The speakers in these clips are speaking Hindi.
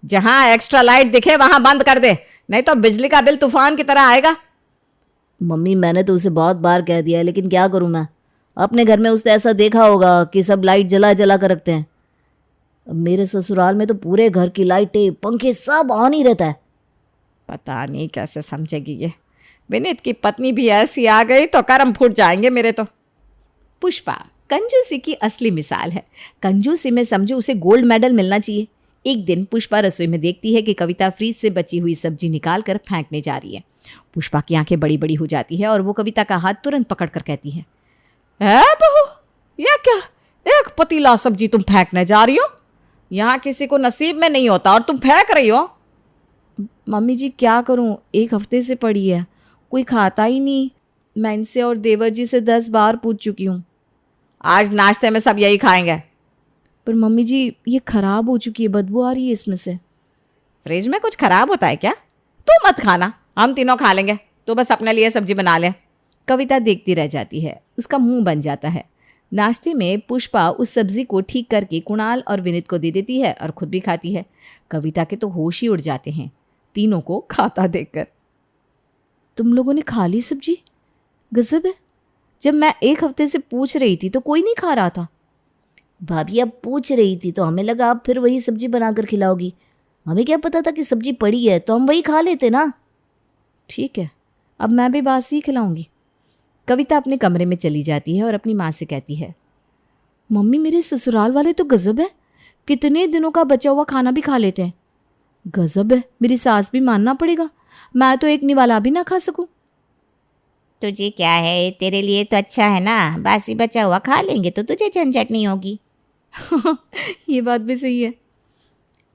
जहां एक्स्ट्रा लाइट दिखे वहां बंद कर दे, नहीं तो बिजली का बिल तूफान की तरह आएगा। मम्मी मैंने तो उसे बहुत बार कह दिया है, लेकिन क्या करूं मैं। अपने घर में उसने ऐसा देखा होगा कि सब लाइट जला जला कर रखते हैं। अब मेरे ससुराल में तो पूरे घर की लाइटें पंखे सब ऑन ही रहता है। पता नहीं कैसे समझेगी ये। विनीत की पत्नी भी ऐसी आ गई तो कर्म फूट जाएंगे मेरे तो। पुष्पा कंजूसी की असली मिसाल है। कंजूसी में समझो उसे गोल्ड मेडल मिलना चाहिए। एक दिन पुष्पा रसोई में देखती है कि कविता फ्रीज से बची हुई सब्जी निकाल कर फेंकने जा रही है। पुष्पा की आंखें बड़ी बड़ी हो जाती है और वो कविता का हाथ तुरंत पकड़कर कहती है, बहू, यह क्या, एक पतीला सब्जी तुम फेंकने जा रही हो? यहाँ किसी को नसीब में नहीं होता और तुम फेंक रही हो। मम्मी जी क्या करूं, एक हफ्ते से पड़ी है, कोई खाता ही नहीं। मैं इनसे और देवर जी से 10 बार पूछ चुकी हूँ। आज नाश्ते में सब यही खाएंगे। पर मम्मी जी ये खराब हो चुकी है, बदबू आ रही है इसमें से। फ्रिज में कुछ खराब होता है क्या? तू मत खाना, हम तीनों खा लेंगे, तो बस अपने लिए सब्जी बना ले। कविता देखती रह जाती है, उसका मुंह बन जाता है। नाश्ते में पुष्पा उस सब्जी को ठीक करके कुणाल और विनीत को दे देती है और खुद भी खाती है। कविता के तो होश ही उड़ जाते हैं तीनों को खाता देखकर। तुम लोगों ने खा ली सब्जी? गजब है, जब मैं एक हफ्ते से पूछ रही थी तो कोई नहीं खा रहा था। भाभी अब पूछ रही थी तो हमें लगा आप फिर वही सब्जी बनाकर खिलाओगी। हमें क्या पता था कि सब्जी पड़ी है, तो हम वही खा लेते ना। ठीक है, अब मैं भी बासी ही खिलाऊंगी। कविता अपने कमरे में चली जाती है और अपनी माँ से कहती है, मम्मी मेरे ससुराल वाले तो गजब है, कितने दिनों का बचा हुआ खाना भी खा लेते हैं। गजब है, मेरी सास भी मानना पड़ेगा, मैं तो एक निवाला भी ना खा सकूं। तुझे क्या है, तेरे लिए तो अच्छा है ना, बासी बचा हुआ खा लेंगे तो तुझे झंझट नहीं होगी। ये बात भी सही है।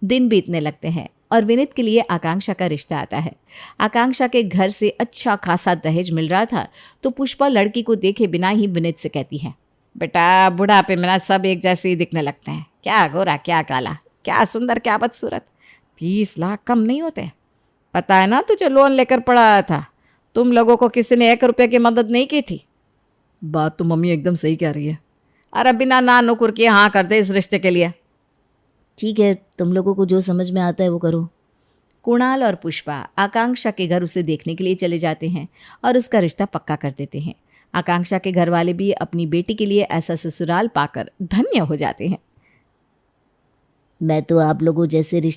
दिन बीतने लगते हैं और विनीत के लिए आकांक्षा का रिश्ता आता है। आकांक्षा के घर से अच्छा खासा दहेज मिल रहा था, तो पुष्पा लड़की को देखे बिना ही विनीत से कहती है, बेटा बुढ़ापे में ना सब एक जैसे ही दिखने लगते हैं, क्या गोरा क्या काला, क्या सुंदर क्या बदसूरत, 30 लाख कम नहीं होते। पता है ना तुझे लोन लेकर पढ़ाया था, तुम लोगों को किसी ने 1 रुपये की मदद नहीं की थी। बात तो मम्मी एकदम सही कह रही है। अरे बिना ना नुकुर किए हाँ कर दे इस रिश्ते के लिए। ठीक है, तुम लोगों को जो समझ में आता है वो करो। कुणाल और पुष्पा आकांक्षा के घर उसे देखने के लिए चले जाते हैं और उसका रिश्ता पक्का कर देते हैं। आकांक्षा के घर वाले भी अपनी बेटी के लिए ऐसा ससुराल पाकर धन्य हो जाते हैं। मैं तो आप लोगों जैसे